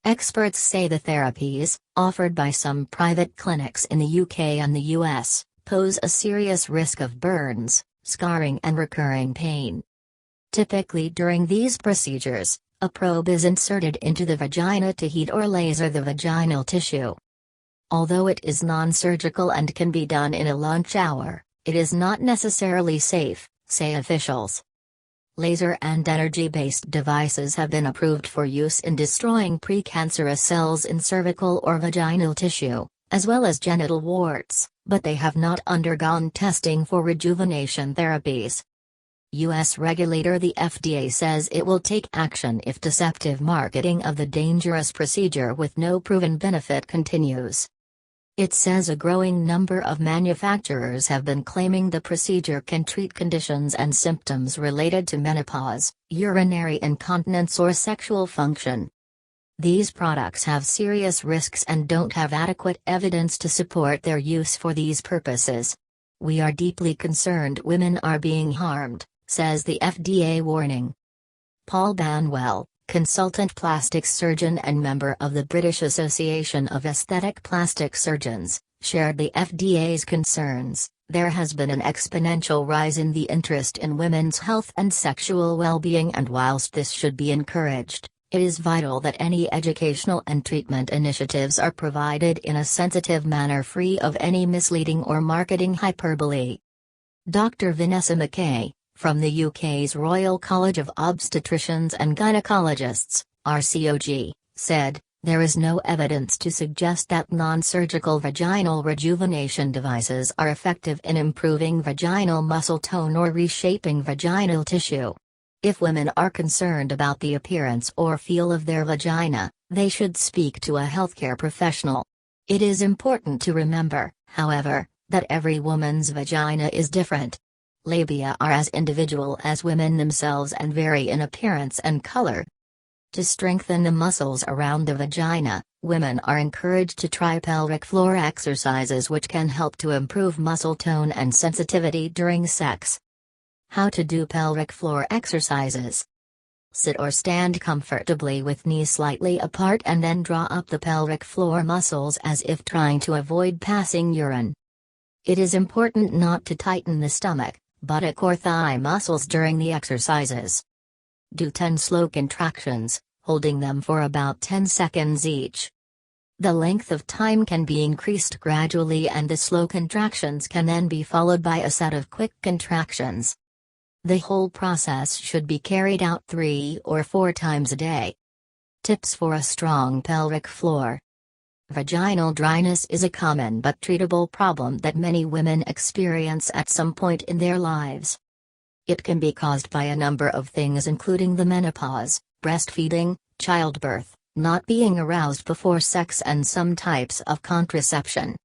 Experts say the therapies, offered by some private clinics in the UK and the US, pose a serious risk of burns, scarring and recurring pain. Typically during these procedures, a probe is inserted into the vagina to heat or laser the vaginal tissue. Although it is non-surgical and can be done in a lunch hour, it is not necessarily safe, say officials. Laser and energy-based devices have been approved for use in destroying precancerous cells in cervical or vaginal tissue, as well as genital warts, but they have not undergone testing for rejuvenation therapies. U.S. regulator the FDA says it will take action if deceptive marketing of the dangerous procedure with no proven benefit continues. It says a growing number of manufacturers have been claiming the procedure can treat conditions and symptoms related to menopause, urinary incontinence or sexual function. These products have serious risks and don't have adequate evidence to support their use for these purposes. We are deeply concerned women are being harmed, says the FDA warning. Paul Banwell, consultant plastic surgeon and member of the British Association of Aesthetic Plastic Surgeons, shared the FDA's concerns. There has been an exponential rise in the interest in women's health and sexual well-being, and whilst this should be encouraged, it is vital that any educational and treatment initiatives are provided in a sensitive manner free of any misleading or marketing hyperbole. Dr. Vanessa McKay, from the UK's Royal College of Obstetricians and Gynecologists, RCOG, said, "There is no evidence to suggest that non-surgical vaginal rejuvenation devices are effective in improving vaginal muscle tone or reshaping vaginal tissue. If women are concerned about the appearance or feel of their vagina, they should speak to a healthcare professional. It is important to remember, however, that every woman's vagina is different. Labia are as individual as women themselves and vary in appearance and color. To strengthen the muscles around the vagina, women are encouraged to try pelvic floor exercises which can help to improve muscle tone and sensitivity during sex." How to do pelvic floor exercises. Sit or stand comfortably with knees slightly apart and then draw up the pelvic floor muscles as if trying to avoid passing urine. It is important not to tighten the stomach, buttock or thigh muscles during the exercises. Do 10 slow contractions, holding them for about 10 seconds each. The length of time can be increased gradually and the slow contractions can then be followed by a set of quick contractions. The whole process should be carried out 3 or 4 times a day. Tips for a strong pelvic floor. Vaginal dryness is a common but treatable problem that many women experience at some point in their lives. It can be caused by a number of things including the menopause, breastfeeding, childbirth, not being aroused before sex and some types of contraception.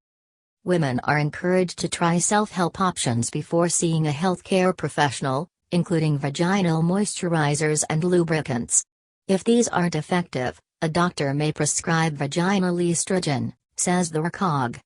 Women are encouraged to try self-help options before seeing a healthcare professional, including vaginal moisturizers and lubricants. If these aren't effective, a doctor may prescribe vaginal estrogen, says the RCOG.